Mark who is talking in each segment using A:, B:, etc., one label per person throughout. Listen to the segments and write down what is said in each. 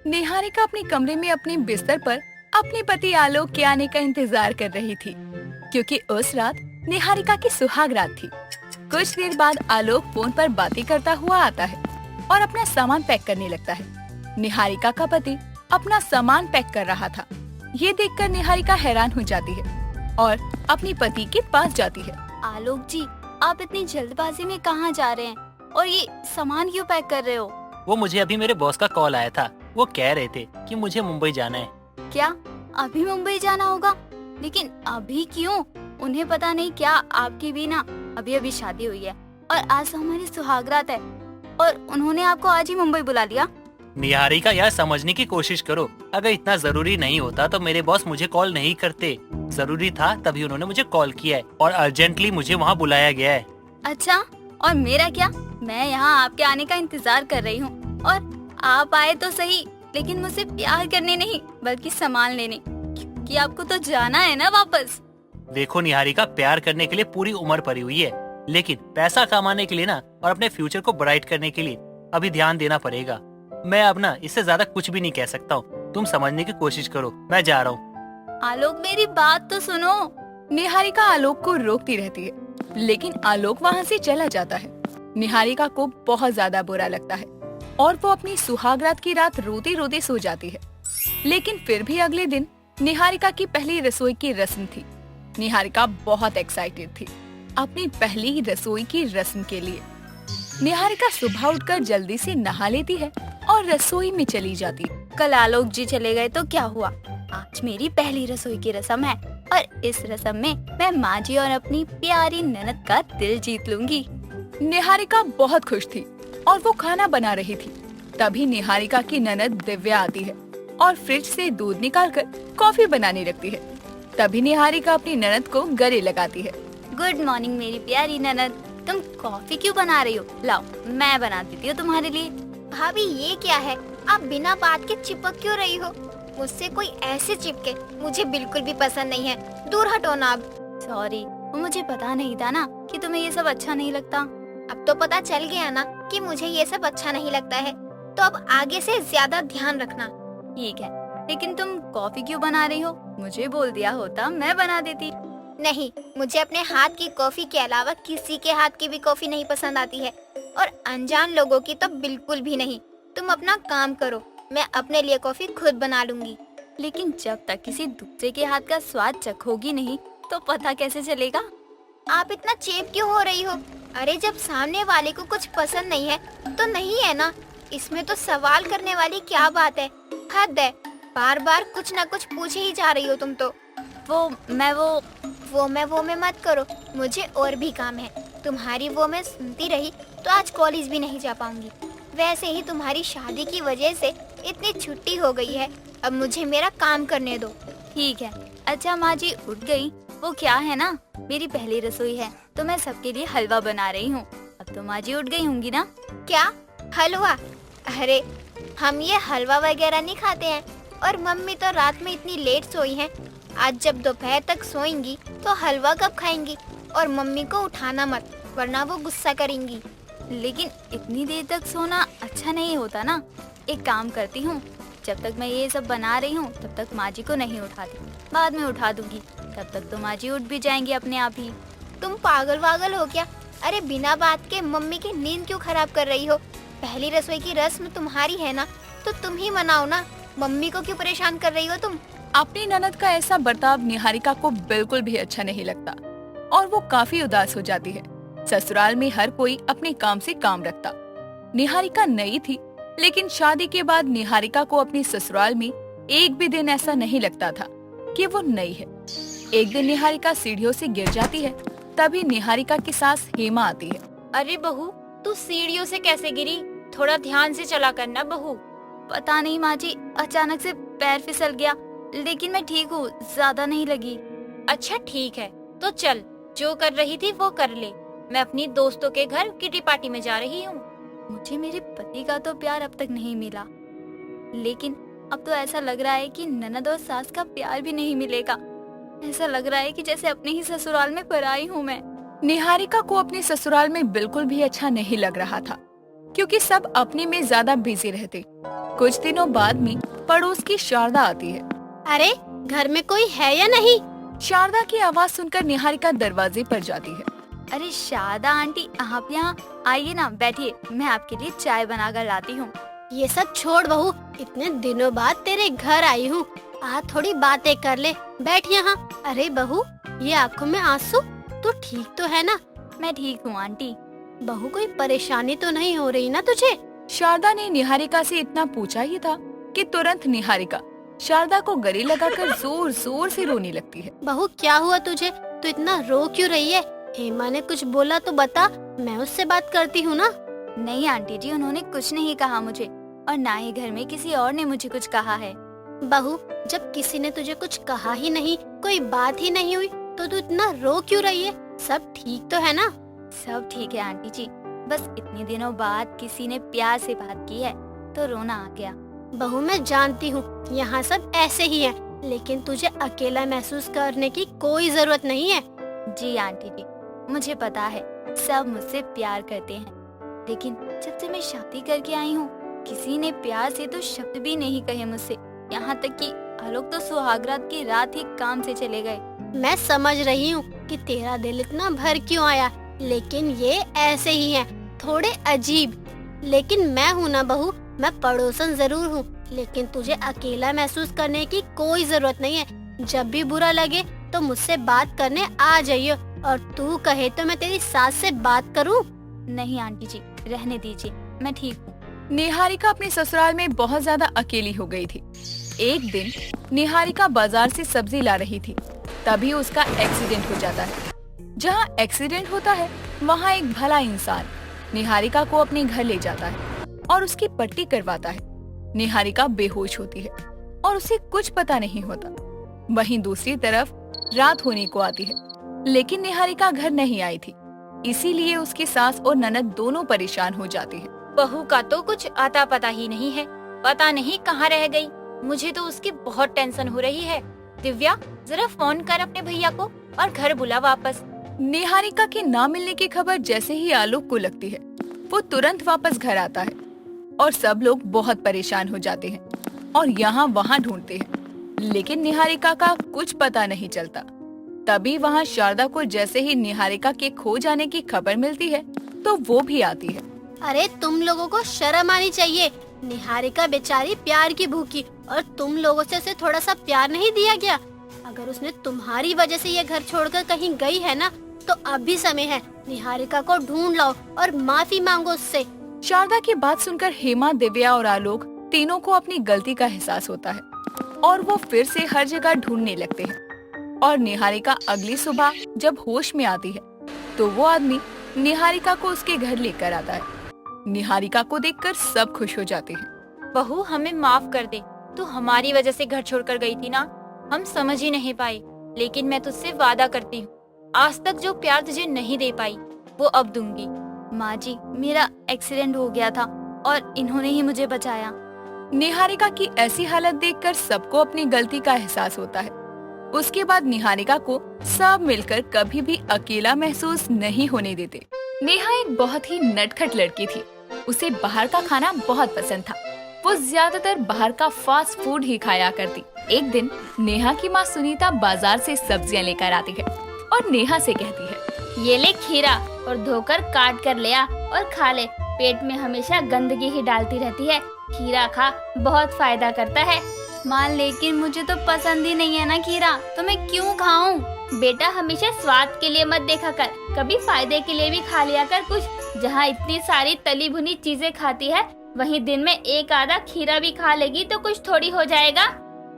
A: निहारिका अपने कमरे में अपने बिस्तर पर अपने पति आलोक के आने का इंतजार कर रही थी, क्योंकि उस रात निहारिका की सुहाग रात थी। कुछ देर बाद आलोक फोन पर बातें करता हुआ आता है और अपना सामान पैक करने लगता है। निहारिका का पति अपना सामान पैक कर रहा था। ये देखकर निहारिका हैरान हो जाती है और अपने पति के पास जाती है।
B: आलोक जी, आप इतनी जल्दबाजी में कहाँ जा रहे हैं और ये सामान क्यों पैक कर रहे हो?
C: वो मुझे अभी मेरे बॉस का कॉल आया था। वो कह रहे थे कि मुझे मुंबई जाना है।
B: क्या अभी मुंबई जाना होगा? लेकिन अभी क्यों? उन्हें पता नहीं क्या आपकी भी ना अभी अभी शादी हुई है और आज तो हमारी सुहागरात है और उन्होंने आपको आज ही मुंबई बुला लिया।
C: निहारिका यार, समझने की कोशिश करो। अगर इतना जरूरी नहीं होता तो मेरे बॉस मुझे कॉल नहीं करते। जरूरी था तभी उन्होंने मुझे कॉल किया है और अर्जेंटली मुझे वहाँ बुलाया गया है।
B: अच्छा, और मेरा क्या? मैं यहाँ आपके आने का इंतजार कर रही हूँ और आप आए तो सही, लेकिन मुझसे प्यार करने नहीं बल्कि सामान लेने, क्योंकि आपको तो जाना है ना वापस।
C: देखो निहारिका, प्यार करने के लिए पूरी उम्र पड़ी हुई है, लेकिन पैसा कमाने के लिए ना और अपने फ्यूचर को ब्राइट करने के लिए अभी ध्यान देना पड़ेगा। मैं अब ना इससे ज्यादा कुछ भी नहीं कह सकता हूँ। तुम समझने की कोशिश करो, मैं जा रहा हूँ।
B: आलोक, मेरी बात तो सुनो।
A: निहारिका आलोक को रोकती रहती है, लेकिन आलोक वहाँ से चला जाता है। निहारिका को बहुत ज्यादा बुरा लगता है और वो अपनी सुहागरात की रात रोते रोते सो जाती है। लेकिन फिर भी अगले दिन निहारिका की पहली रसोई की रस्म थी। निहारिका बहुत एक्साइटेड थी अपनी पहली रसोई की रस्म के लिए। निहारिका सुबह उठकर जल्दी से नहा लेती है और रसोई में चली जाती है।
B: कल आलोक जी चले गए तो क्या हुआ? आज मेरी पहली रसोई की रस्म है और इस रस्म में मैं माँ जी और अपनी प्यारी ननद का दिल जीत लूंगी।
A: निहारिका बहुत खुश थी और वो खाना बना रही थी। तभी निहारिका की ननद दिव्या आती है और फ्रिज से दूध निकालकर कॉफी बनाने लगती है। तभी निहारिका अपनी ननद को गले लगाती है।
B: गुड मॉर्निंग मेरी प्यारी ननद, तुम कॉफी क्यों बना रही हो? लाओ, मैं बना देती हूँ तुम्हारे लिए।
D: भाभी, ये क्या है? आप बिना बात के चिपक क्यों रही हो? मुझसे कोई ऐसे चिपके मुझे बिल्कुल भी पसंद नहीं है। दूर हटो ना अब।
B: सॉरी, मुझे पता नहीं था ना कि तुम्हें ये सब अच्छा नहीं लगता।
D: अब तो पता चल गया ना कि मुझे ये सब अच्छा नहीं लगता है, तो अब आगे से ज्यादा ध्यान रखना।
B: ठीक है, लेकिन तुम कॉफी क्यों बना रही हो? मुझे बोल दिया होता, मैं बना देती।
D: नहीं, मुझे अपने हाथ की कॉफी के अलावा किसी के हाथ की भी कॉफी नहीं पसंद आती है, और अनजान लोगों की तो बिल्कुल भी नहीं। तुम अपना काम करो, मैं अपने लिए कॉफी खुद बना लूंगी।
B: लेकिन जब तक किसी दूसरे के हाथ का स्वाद चखोगी नहीं तो पता कैसे चलेगा?
D: आप इतना चेप क्यों हो रही हो? अरे, जब सामने वाले को कुछ पसंद नहीं है तो नहीं है ना, इसमें तो सवाल करने वाली क्या बात है? हद है, बार बार कुछ न कुछ पूछे ही जा रही हो तुम तो। वो मैं मत करो, मुझे और भी काम है। तुम्हारी वो मैं सुनती रही तो आज कॉलेज भी नहीं जा पाऊंगी। वैसे ही तुम्हारी शादी की वजह से इतनी छुट्टी हो गई है, अब मुझे मेरा काम करने दो।
B: ठीक है। अच्छा माँ जी उठ गई? वो क्या है ना, मेरी पहली रसोई है तो मैं सबके लिए हलवा बना रही हूँ। अब तो माँ जी उठ गई होंगी ना?
D: क्या हलवा? अरे, हम ये हलवा वगैरह नहीं खाते हैं, और मम्मी तो रात में इतनी लेट सोई हैं। आज जब दोपहर तक सोएंगी तो हलवा कब खाएंगी? और मम्मी को उठाना मत, वरना वो गुस्सा करेंगी।
B: लेकिन इतनी देर तक सोना अच्छा नहीं होता ना। एक काम करती हूँ, जब तक मैं ये सब बना रही हूँ तब तक माँ जी को नहीं उठाती, बाद में उठा दूंगी। तब तक तो माँ जी उठ भी जाएंगी अपने आप ही।
D: तुम पागल वागल हो क्या? अरे, बिना बात के मम्मी की नींद क्यों खराब कर रही हो? पहली रसोई की रस्म तुम्हारी है ना, तो तुम ही मनाओ ना। मम्मी को क्यों परेशान कर रही हो तुम?
A: अपनी ननद का ऐसा बर्ताव निहारिका को बिल्कुल भी अच्छा नहीं लगता और वो काफी उदास हो जाती है। ससुराल में हर कोई अपने काम से काम रखता। निहारिका नई थी, लेकिन शादी के बाद निहारिका को अपने ससुराल में एक भी दिन ऐसा नहीं लगता था कि वो नई है। एक दिन निहारिका सीढ़ियों से गिर जाती है। तभी निहारिका की सास हेमा आती है।
E: अरे बहू, तू सीढ़ियों से कैसे गिरी? थोड़ा ध्यान से चला करना बहू।
B: पता नहीं माँ जी, अचानक से पैर फिसल गया, लेकिन मैं ठीक हूँ, ज्यादा नहीं लगी।
E: अच्छा ठीक है, तो चल, जो कर रही थी वो कर ले। मैं अपनी दोस्तों के घर किटी पार्टी में जा रही हूँ।
B: मुझे मेरे पति का तो प्यार अब तक नहीं मिला, लेकिन अब तो ऐसा लग रहा है कि ननद और सास का प्यार भी नहीं मिलेगा। ऐसा लग रहा है कि जैसे अपने ही ससुराल में पराई हूँ मैं।
A: निहारिका को अपने ससुराल में बिल्कुल भी अच्छा नहीं लग रहा था, क्योंकि सब अपने में ज्यादा बिजी रहते कुछ दिनों बाद में पड़ोस की शारदा आती है।
F: अरे घर में कोई है या नहीं?
A: शारदा की आवाज सुनकर निहारिका दरवाजे पर जाती है।
B: अरे शारदा आंटी, आप यहाँ आइए ना, बैठिए, मैं आपके लिए चाय बनाकर लाती हूँ।
F: ये सब छोड़ बहू, इतने दिनों बाद तेरे घर आई हूँ, आज थोड़ी बातें कर ले, बैठ यहाँ। अरे बहू, ये आँखों में आंसू, तू ठीक तो है ना?
B: मैं ठीक हूँ आंटी।
F: बहू कोई परेशानी तो नहीं हो रही ना तुझे?
A: शारदा ने निहारिका से इतना पूछा ही था कि तुरंत निहारिका शारदा को गले लगाकर जोर जोर से रोने लगती है।
F: बहू क्या हुआ तुझे? तू इतना रो क्यों रही है? हेमा ने कुछ बोला तो बता, मैं उससे बात करती हूँ ना।
B: नहीं आंटी जी, उन्होंने कुछ नहीं कहा मुझे, और ना ही घर में किसी और ने मुझे कुछ कहा है।
F: बहू, जब किसी ने तुझे कुछ कहा ही नहीं, कोई बात ही नहीं हुई, तो तू इतना रो क्यों रही है? सब ठीक तो है ना?
B: सब ठीक है आंटी जी, बस इतने दिनों बाद किसी ने प्यार से बात की है तो रोना आ गया।
F: बहू मैं जानती हूँ यहाँ सब ऐसे ही है, लेकिन तुझे अकेला महसूस करने की कोई जरूरत नहीं है।
B: जी आंटी जी, मुझे पता है सब मुझसे प्यार करते हैं, लेकिन जब से मैं शादी करके आई हूँ किसी ने प्यार से तो शब्द भी नहीं कहे मुझसे। यहाँ तक कि आलोक तो सुहागरात की रात ही काम से चले गए।
F: मैं समझ रही हूँ कि तेरा दिल इतना भर क्यों आया, लेकिन ये ऐसे ही है, थोड़े अजीब। लेकिन मैं हूँ ना बहू, मैं पड़ोसन जरूर हूँ, लेकिन तुझे अकेला महसूस करने की कोई जरूरत नहीं है। जब भी बुरा लगे तो मुझसे बात करने आ जाइए, और तू कहे तो मैं तेरी सास से बात करूँ।
B: नहीं आंटी जी, रहने दीजिए, मैं ठीक हूँ।
A: निहारिका अपने ससुराल में बहुत ज्यादा अकेली हो गई थी। एक दिन निहारिका बाजार से सब्जी ला रही थी, तभी उसका एक्सीडेंट हो जाता है। जहाँ एक्सीडेंट होता है वहाँ एक भला इंसान निहारिका को अपने घर ले जाता है और उसकी पट्टी करवाता है। निहारिका बेहोश होती है और उसे कुछ पता नहीं होता। वहीं दूसरी तरफ रात होने को आती है, लेकिन निहारिका घर नहीं आई थी, इसीलिए उसकी सास और ननद दोनों परेशान हो जाती है।
E: बहू का तो कुछ आता पता ही नहीं है, पता नहीं कहाँ रह गई। मुझे तो उसकी बहुत टेंशन हो रही है। दिव्या, जरा फोन कर अपने भैया को और घर बुला वापस।
A: निहारिका के ना मिलने की खबर जैसे ही आलोक को लगती है, वो तुरंत वापस घर आता है और सब लोग बहुत परेशान हो जाते हैं और यहाँ वहाँ ढूंढते हैं, लेकिन निहारिका का कुछ पता नहीं चलता। तभी वहाँ शारदा को जैसे ही निहारिका के खो जाने की खबर मिलती है तो वो भी आती है।
F: अरे तुम लोगों को शर्म आनी चाहिए, निहारिका बेचारी प्यार की भूखी, और तुम लोगों से उसे थोड़ा सा प्यार नहीं दिया गया? अगर उसने तुम्हारी वजह से ये घर छोड़कर कहीं गई है ना, तो अभी समय है, निहारिका को ढूंढ लाओ और माफी मांगो उससे।
A: शारदा की बात सुनकर हेमा, दिव्या और आलोक तीनों को अपनी गलती का एहसास होता है और वो फिर से हर जगह ढूंढने लगते हैं। और निहारिका अगली सुबह जब होश में आती है तो वो आदमी निहारिका को उसके घर लेकर आता है। निहारिका को देखकर सब खुश हो जाते हैं।
E: बहू, हमें माफ कर दे, तू हमारी वजह से घर छोड़कर गई थी ना, हम समझ ही नहीं पाए। लेकिन मैं तुझसे वादा करती हूँ, आज तक जो प्यार तुझे नहीं दे पाई वो अब दूंगी।
B: माँ जी, मेरा एक्सीडेंट हो गया था और इन्होंने ही मुझे बचाया।
A: निहारिका की ऐसी हालत देखकर सबको अपनी गलती का एहसास होता है। उसके बाद निहारिका को सब मिलकर कभी भी अकेला महसूस नहीं होने देते। नेहा एक बहुत ही नटखट लड़की थी। उसे बाहर का खाना बहुत पसंद था। वो ज्यादातर बाहर का फास्ट फूड ही खाया करती। एक दिन नेहा की माँ सुनीता बाजार से सब्जियां लेकर आती है और नेहा से कहती है,
G: ये ले खीरा और धोकर काट कर ले आ और खा ले, पेट में हमेशा गंदगी ही डालती रहती है, खीरा खा, बहुत फायदा करता है।
B: माँ, लेकिन मुझे तो पसंद ही नहीं है ना खीरा, तो मैं क्यों खाऊं?
G: बेटा, हमेशा स्वाद के लिए मत देखा कर, कभी फायदे के लिए भी खा लिया कर कुछ। जहाँ इतनी सारी तली भुनी चीजें खाती है, वहीं दिन में एक आधा खीरा भी खा लेगी तो कुछ थोड़ी हो जाएगा।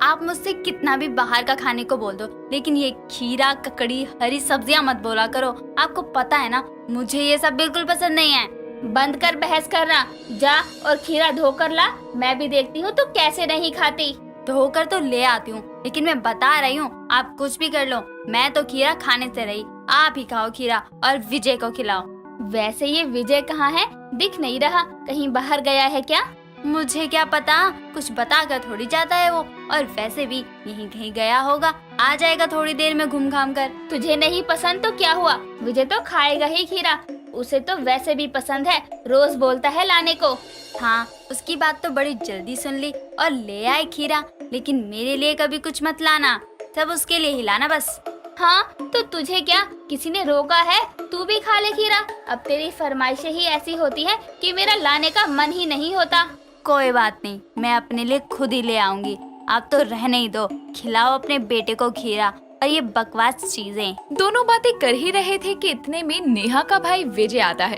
B: आप मुझसे कितना भी बाहर का खाने को बोल दो, लेकिन ये खीरा, ककड़ी, हरी सब्जियां मत बोला करो। आपको पता है ना, मुझे ये सब बिल्कुल पसंद नहीं है।
G: बंद कर बहस करना, जा और खीरा धोकर ला, मैं भी देखती हूँ तू कैसे नहीं खाती।
B: धोकर तो ले आती हूँ, लेकिन मैं बता रही हूँ, आप कुछ भी कर लो, मैं तो खीरा खाने से रही। आप ही खाओ खीरा और विजय को खिलाओ।
G: वैसे ये विजय कहाँ है? दिख नहीं रहा, कहीं बाहर गया है क्या?
B: मुझे क्या पता, कुछ बता कर थोड़ी जाता है वो, और वैसे भी यहीं कहीं गया होगा, आ जाएगा थोड़ी देर में घूम घाम कर।
G: तुझे नहीं पसंद तो क्या हुआ, विजय तो खाएगा ही खीरा। उसे तो वैसे भी पसंद है, रोज बोलता है लाने को।
B: हाँ, उसकी बात तो बड़ी जल्दी सुन ली और ले आए खीरा, लेकिन मेरे लिए कभी कुछ मत लाना, सब उसके लिए ही लाना बस।
G: हाँ तो तुझे क्या किसी ने रोका है? तू भी खा ले खीरा। अब तेरी फरमाइशें ही ऐसी होती है कि मेरा लाने का मन ही नहीं होता।
B: कोई बात नहीं, मैं अपने लिए खुद ही ले आऊंगी। आप तो रहने ही दो, खिलाओ अपने बेटे को खीरा और ये बकवास चीजें।
A: दोनों बातें कर ही रहे थे कि इतने में नेहा का भाई विजय आता है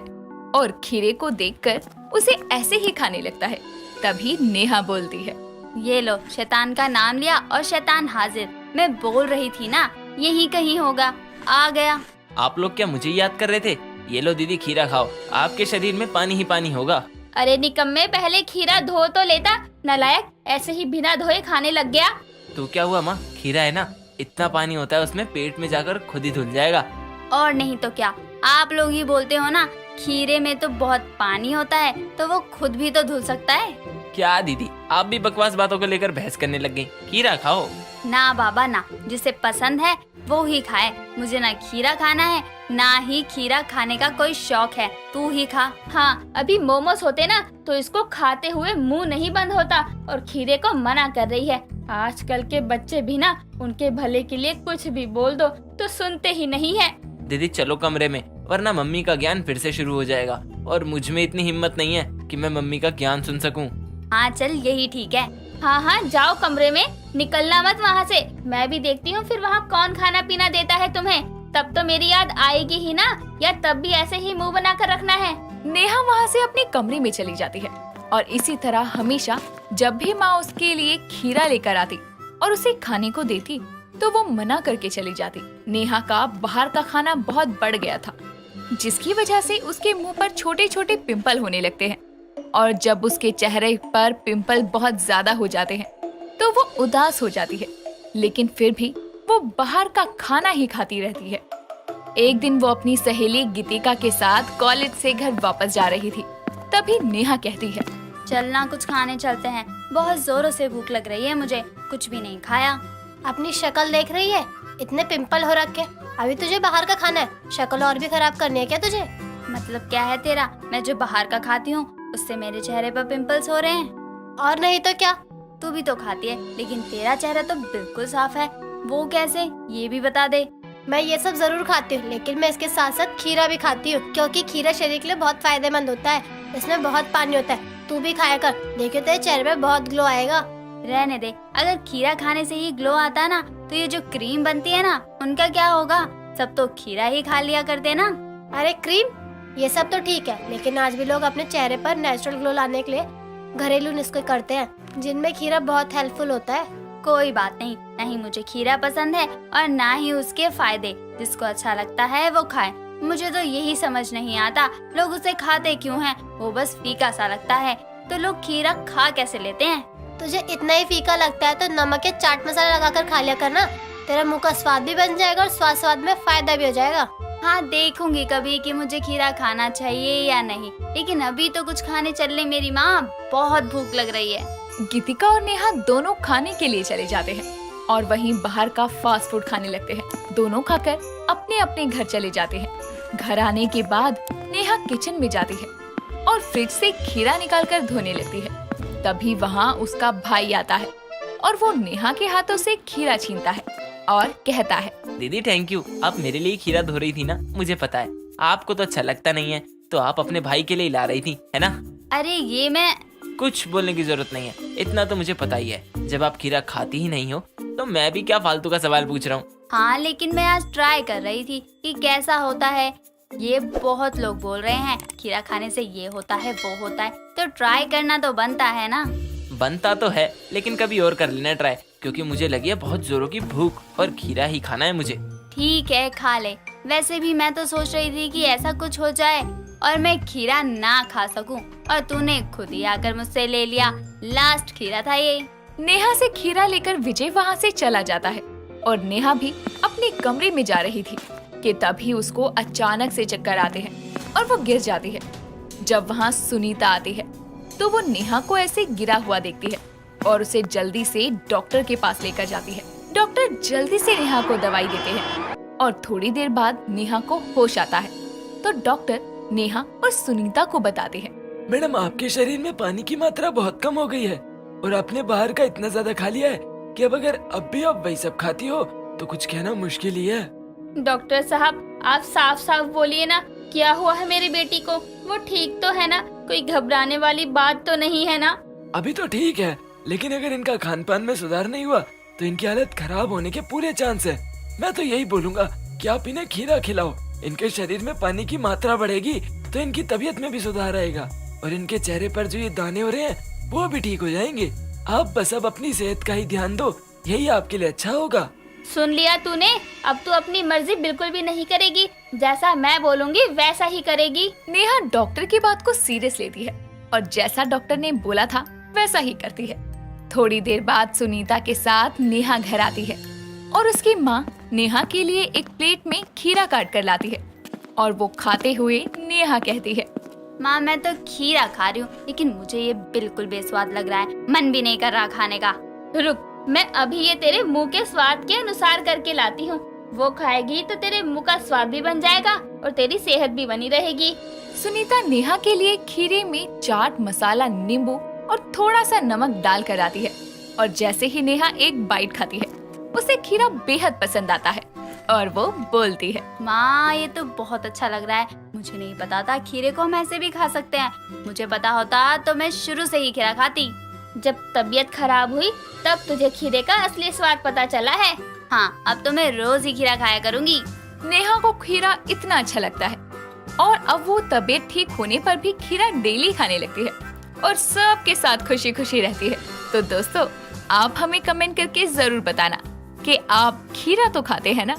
A: और खीरे को देखकर उसे ऐसे ही खाने लगता है। तभी नेहा बोलती है,
B: ये लो, शैतान का नाम लिया और शैतान हाजिर। मैं बोल रही थी ना, यही कहीं होगा, आ गया।
H: आप लोग क्या मुझे याद कर रहे थे? ये लो दीदी, खीरा खाओ, आपके शरीर में पानी ही पानी होगा।
G: अरे निकम्मे, पहले खीरा धो तो लेता। नालायक, ऐसे ही बिना धोए खाने लग गया।
H: तो क्या हुआ माँ, खीरा है ना, इतना पानी होता है उसमें, पेट में जाकर खुद ही धुल जाएगा।
B: और नहीं तो क्या, आप लोग ही बोलते हो ना, खीरे में तो बहुत पानी होता है, तो वो खुद भी तो धुल सकता है।
H: क्या दीदी, आप भी बकवास बातों को लेकर बहस करने लग गई। खीरा खाओ।
B: ना बाबा ना, जिसे पसंद है वो ही खाए। मुझे ना खीरा खाना है, ना ही खीरा खाने का कोई शौक है। तू ही खा।
G: हाँ, अभी मोमोस होते ना तो इसको खाते हुए मुंह नहीं बंद होता और खीरे को मना कर रही है। आजकल के बच्चे भी ना, उनके भले के लिए कुछ भी बोल दो तो सुनते ही नहीं है।
H: दीदी चलो कमरे में, वरना मम्मी का ज्ञान फिर से शुरू हो जाएगा और मुझ में इतनी हिम्मत नहीं है कि मैं मम्मी का ज्ञान सुन सकूं।
B: हाँ चल, यही ठीक है।
G: हाँ हाँ, जाओ कमरे में, निकलना मत वहाँ से। मैं भी देखती हूँ फिर वहाँ कौन खाना पीना देता है तुम्हें। तब तो मेरी याद आएगी ही ना, या तब भी ऐसे ही मुंह बना कर रखना है।
A: नेहा वहाँ से अपने कमरे में चली जाती है और इसी तरह हमेशा जब भी माँ उसके लिए खीरा लेकर आती और उसे खाने को देती तो वो मना करके चली जाती। नेहा का बाहर का खाना बहुत बढ़ गया था, जिसकी वजह से उसके मुंह पर छोटे छोटे पिंपल होने लगते हैं और जब उसके चेहरे पर पिंपल बहुत ज्यादा हो जाते हैं तो वो उदास हो जाती है, लेकिन फिर भी वो बाहर का खाना ही खाती रहती है। एक दिन वो अपनी सहेली गीतिका के साथ कॉलेज से घर वापस जा रही थी। तभी नेहा कहती है,
B: चलना कुछ खाने चलते हैं, बहुत जोरों से भूख लग रही है मुझे, कुछ भी नहीं खाया।
F: अपनी शक्ल देख रही है, इतने पिंपल हो रखे, अभी तुझे बाहर का खाना है, शक्ल और भी खराब करनी है क्या तुझे?
B: मतलब क्या है तेरा? मैं जो बाहर का खाती हूँ उससे मेरे चेहरे पर पिंपल्स हो रहे हैं।
F: और नहीं तो क्या,
B: तू भी तो खाती है, लेकिन तेरा चेहरा तो बिल्कुल साफ है। वो कैसे, ये भी बता दे।
F: मैं ये सब जरूर खाती हूँ, लेकिन मैं इसके साथ साथ खीरा भी खाती हूँ, क्योंकि खीरा शरीर के लिए बहुत फायदेमंद होता है। इसमें बहुत पानी होता है, तू भी खाया कर, देखियो तेरे चेहरे पे बहुत ग्लो आएगा।
B: रहने दे, अगर खीरा खाने से ही ग्लो आता ना, तो ये जो क्रीम बनती है ना, उनका क्या होगा? सब तो खीरा ही खा लिया करते ना।
F: अरे क्रीम, ये सब तो ठीक है, लेकिन आज भी लोग अपने चेहरे पर नेचुरल ग्लो लाने के लिए घरेलू नुस्खे करते हैं, जिनमें खीरा बहुत हेल्पफुल होता है।
B: कोई बात नहीं, नहीं मुझे खीरा पसंद है और ना ही उसके फायदे। जिसको अच्छा लगता है वो खाए। मुझे तो यही समझ नहीं आता, लोग उसे खाते क्यों हैं? वो बस फीका सा लगता है, तो लोग खीरा खा कैसे लेते हैं?
F: तुझे इतना ही फीका लगता है तो नमक या चाट मसाला लगाकर खा लिया करना, तेरा मुंह का स्वाद भी बन जाएगा और स्वाद में फायदा भी हो जाएगा।
B: हाँ, देखूंगी कभी कि मुझे खीरा खाना चाहिए या नहीं, लेकिन अभी तो कुछ खाने चलने मेरी माँ, बहुत भूख लग रही है।
A: गीतिका और नेहा दोनों खाने के लिए चले जाते हैं और वहीं बाहर का फास्ट फूड खाने लगते हैं। दोनों खाकर अपने अपने घर चले जाते हैं। घर आने के बाद नेहा किचन में जाती है और फ्रिज से खीरा निकालकर धोने लगती है। तभी वहाँ उसका भाई आता है और वो नेहा के हाथों से खीरा छीनता है और कहता है,
H: दीदी थैंक यू, आप मेरे लिए खीरा धो रही थी ना, मुझे पता है आपको तो अच्छा लगता नहीं है, तो आप अपने भाई के लिए ला रही थी, है ना?
B: अरे ये मैं
H: कुछ बोलने की जरूरत नहीं है, इतना तो मुझे पता ही है। जब आप खीरा खाती ही नहीं हो तो मैं भी क्या फालतू का सवाल पूछ रहा हूँ।
B: हाँ, लेकिन मैं आज ट्राई कर रही थी कि कैसा होता है। ये बहुत लोग बोल रहे हैं खीरा खाने से ये होता है वो होता है, तो ट्राई करना तो बनता है ना।
H: बनता तो है, लेकिन कभी और कर लेना ट्राई, क्योंकि मुझे लगी है बहुत जोरों की भूख और खीरा ही खाना है मुझे।
B: ठीक है, खा ले। वैसे भी मैं तो सोच रही थी कि ऐसा कुछ हो जाए और मैं खीरा ना खा सकूं, और तूने खुद ही आकर मुझसे ले लिया। लास्ट खीरा था ये।
A: नेहा से खीरा लेकर विजय वहाँ से चला जाता है और नेहा भी अपने कमरे में जा रही थी कि तभी उसको अचानक से चक्कर आते हैं और वो गिर जाती है। जब वहाँ सुनीता आती है तो वो नेहा को ऐसे गिरा हुआ देखती है और उसे जल्दी से डॉक्टर के पास लेकर जाती है। डॉक्टर जल्दी से नेहा को दवाई देते हैं और थोड़ी देर बाद नेहा को होश आता है तो डॉक्टर नेहा और सुनीता को बताते हैं।
I: मैडम, आपके शरीर में पानी की मात्रा बहुत कम हो गई है और आपने बाहर का इतना ज्यादा खा लिया है कि अब अगर अब भी आप वही सब खाती हो तो कुछ कहना मुश्किल ही है।
G: डॉक्टर साहब, आप साफ साफ बोलिए ना, क्या हुआ है मेरी बेटी को? वो ठीक तो है ना? कोई घबराने वाली बात तो नहीं है ना?
I: अभी तो ठीक है, लेकिन अगर इनका खान पान में सुधार नहीं हुआ तो इनकी हालत खराब होने के पूरे चांस है। मैं तो यही बोलूंगा कि आप इन्हें खीरा खिलाओ। इनके शरीर में पानी की मात्रा बढ़ेगी तो इनकी तबीयत में भी सुधार आएगा और इनके चेहरे पर जो ये दाने हो रहे हैं वो भी ठीक हो जाएंगे। आप बस अब अपनी सेहत का ही ध्यान दो, यही आपके लिए अच्छा होगा।
G: सुन लिया तूने? अब तू अपनी मर्जी बिल्कुल भी नहीं करेगी, जैसा मैं बोलूंगी वैसा ही करेगी।
A: नेहा डॉक्टर की बात को सीरियस लेती है और जैसा डॉक्टर ने बोला था वैसा ही करती है। थोड़ी देर बाद सुनीता के साथ नेहा घर आती है और उसकी माँ नेहा के लिए एक प्लेट में खीरा काट कर लाती है और वो खाते हुए नेहा कहती है,
B: माँ मैं तो खीरा खा रही हूँ, लेकिन मुझे ये बिल्कुल बेस्वाद लग रहा है, मन भी नहीं कर रहा खाने का।
G: रुक, मैं अभी ये तेरे मुंह के स्वाद के अनुसार करके लाती हूँ। वो खाएगी तो तेरे मुंह का स्वाद भी बन जाएगा और तेरी सेहत भी बनी रहेगी।
A: सुनीता नेहा के लिए खीरे में चाट मसाला, नींबू और थोड़ा सा नमक डाल कर आती है और जैसे ही नेहा एक बाइट खाती है उसे खीरा बेहद पसंद आता है और वो बोलती है,
B: माँ ये तो बहुत अच्छा लग रहा है, मुझे नहीं पता था खीरे को हम ऐसे भी खा सकते हैं। मुझे पता होता तो मैं शुरू से ही खीरा खाती।
G: जब तबीयत खराब हुई तब तुझे खीरे का असली स्वाद पता चला है।
B: हाँ, अब तो मैं रोज ही खीरा खाया करूँगी।
A: नेहा को खीरा इतना अच्छा लगता है और अब वो तबीयत ठीक होने पर भी खीरा डेली खाने लगती है और सबके साथ खुशी खुशी रहती है। तो दोस्तों, आप हमें कमेंट करके जरूर बताना कि आप खीरा तो खाते हैं ना।